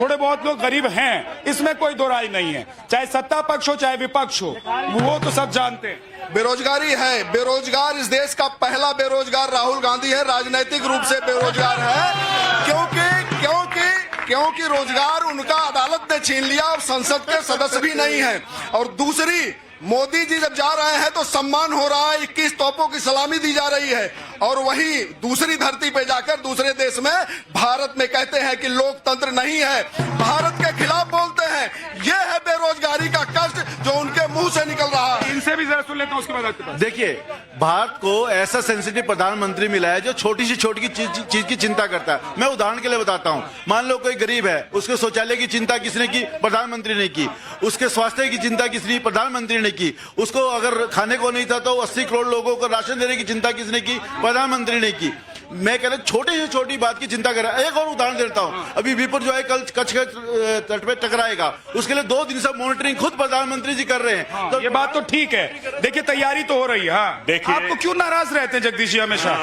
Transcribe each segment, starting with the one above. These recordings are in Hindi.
थोड़े बहुत लोग गरीब हैं, इसमें कोई दो राय नहीं है, चाहे सत्ता पक्ष हो चाहे विपक्ष हो, वो तो सब जानते हैं। बेरोजगारी है, बेरोजगार इस देश का पहला बेरोजगार राहुल गांधी है, राजनीतिक रूप से बेरोजगार है, क्योंकि रोजगार उनका अदालत ने छीन लिया और संसद के सदस्य भी नहीं है। और दूसरी, मोदी जी जब जा रहे हैं तो सम्मान हो रहा है, 21 तोपों की सलामी दी जा रही है, और वही दूसरी धरती पे जाकर दूसरे देश में भारत में कहते हैं कि लोकतंत्र नहीं है, भारत के खिलाफ बोलते हैं। ये है बेरोजगारी का कष्ट जो उनके मुंह से निकल रहा है। इनसे भी जरा सुन लेता हूं, उसके बाद देखिए, भारत को ऐसा सेंसिटिव प्रधानमंत्री मिला है जो छोटी से छोटी चीज की चिंता करता है। मैं उदाहरण के लिए बताता हूं, मान लो कोई गरीब है, उसके शौचालय की चिंता किसने की? प्रधानमंत्री ने की। उसके स्वास्थ्य की चिंता किसने? प्रधानमंत्री ने की। उसको अगर खाने को नहीं था तो 80 करोड़ लोगों को राशन देने की चिंता किसने की? प्रधानमंत्री ने की। मैं कह रहा हूं छोटी से छोटी बात की चिंता कर रहा है। एक और उदाहरण देता हूं, अभी विपुल जो है कल कच्छ के तट पे टकराएगा, उसके लिए 2 दिन से मॉनिटरिंग खुद प्रधानमंत्री जी कर रहे हैं। तो ये बात तो ठीक है, देखिए तैयारी तो हो रही है। हाँ, देखिए आपको क्यों नाराज रहते हैं जगदीश जी हमेशा?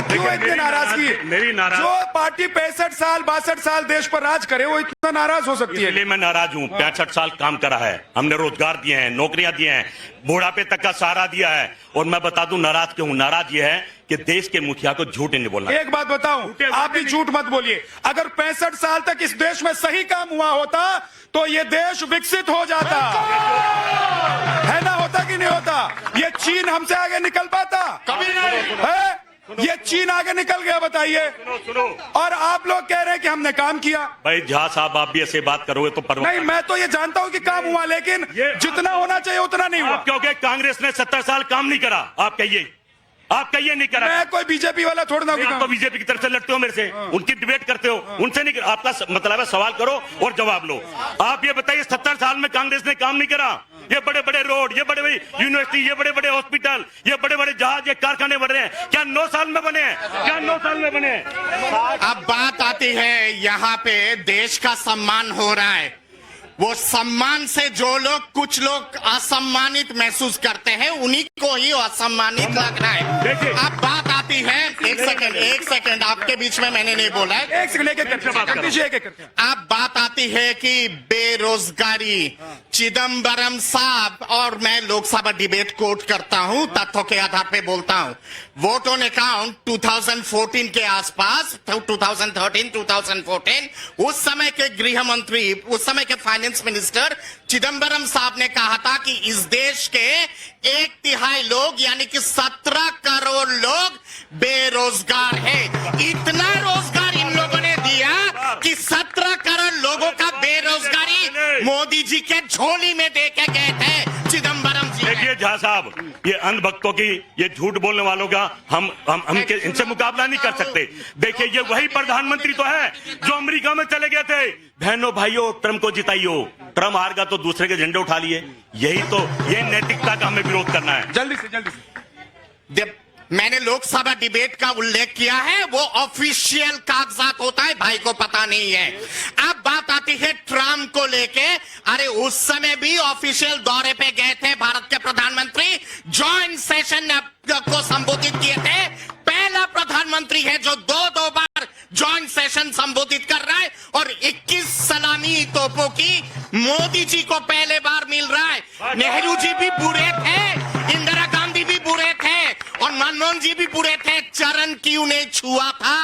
क्यों इतने नाराजगी? मेरी नाराज जो पार्टी 65 साल 62 साल देश पर राज करे वो इतना नाराज हो सकती है? इसलिए मैं नाराज हूँ। 65 साल काम करा है, हमने रोजगार दिए हैं, नौकरियां दिए हैं, बुढ़ापे तक का सहारा दिया है। और मैं बता दूं नाराज क्यों? नाराज ये है कि देश के मुखिया को झूठ नहीं बोलना। एक बात बताऊं, आप भी झूठ मत बोलिए। अगर 65 साल तक इस देश में सही काम हुआ होता तो ये देश विकसित हो जाता है ना? होता कि नहीं होता? ये चीन हमसे आगे निकल पाता? कभी नहीं है। ये चीन आगे निकल गया, बताइए। सुनो, और आप लोग कह रहे हैं कि हमने काम किया। भाई झा साहब, आप भी ऐसे बात करोगे तो नहीं, मैं तो ये जानता हूं कि काम हुआ, लेकिन जितना होना चाहिए उतना नहीं हुआ। क्योंकि कांग्रेस ने 70 साल काम नहीं करा। आप कहिए नहीं करा। मैं कोई बीजेपी वाला थोड़ा ना। आप तो बीजेपी की तरफ से लड़ते हो मेरे से, उनकी डिबेट करते हो, उनसे नहीं। आपका मतलब है सवाल करो और जवाब लो। आप ये बताइए 70 साल में कांग्रेस ने काम नहीं करा? ये बड़े बड़े रोड, ये बड़े बड़े यूनिवर्सिटी, ये बड़े बड़े हॉस्पिटल, ये बड़े बड़े जहाज, ये कारखाने बन रहे हैं, क्या 9 साल में बने हैं? क्या 9 साल में बने हैं? अब बात आती है, यहाँ पे देश का सम्मान हो रहा है। वो सम्मान से जो लोग, कुछ लोग असम्मानित महसूस करते हैं, उन्हीं को ही असम्मानित लग रहा है। अब बात आती है, एक सेकंड आपके बीच में मैंने नहीं बोला है। एक सेकंड। अब बात आती है कि बेरोजगारी, चिदम्बरम साहब, और मैं लोकसभा डिबेट कोट करता हूं, तथ्यों के आधार पे बोलता हूं। वोट ऑन अकाउंट 2014 के आसपास, 2013-2014, उस समय के गृह मंत्री, उस समय के फाइनेंस मिनिस्टर चिदम्बरम साहब ने कहा था कि इस देश के 1/3 लोग, यानी कि 17 करोड़ लोग बेरोजगार है। इतना रोजगार इन लोगों ने दिया कि 17 करोड़ लोगों का बेरोजगारी मोदी जी के झोली में दे के गए थे चिदम्बरम जी। देखिए झा साहब, ये अंधभक्तों की, ये झूठ बोलने वालों का हम इनसे मुकाबला नहीं कर सकते। देखिए, ये वही प्रधानमंत्री तो है जो अमेरिका में चले गए थे। बहनों भाइयों, ट्रम्प को जिताइयो, ट्रम्प हार गया तो दूसरे के झंडे उठा लिए। ये नैतिकता का हमें विरोध करना है। जल्दी से। मैंने लोकसभा डिबेट का उल्लेख किया है, वो ऑफिशियल कागजात होता है, भाई को पता नहीं है। अब बात आती है ट्रम्प को लेके। अरे उस समय भी ऑफिशियल दौरे पे गए थे भारत के प्रधानमंत्री, जॉइंट सेशन को संबोधित किए थे। पहला प्रधानमंत्री है जो 2 बार जॉइंट सेशन संबोधित कर रहा है, और 21 सलामी तोपों की मोदी जी को पहले बार मिल रहा है। नेहरू जी भी बुरे थे, इंदिरा गांधी भी बुरे थे, और मनमोहन जी भी बुरे थे। चरण क्यों नहीं छुआ था?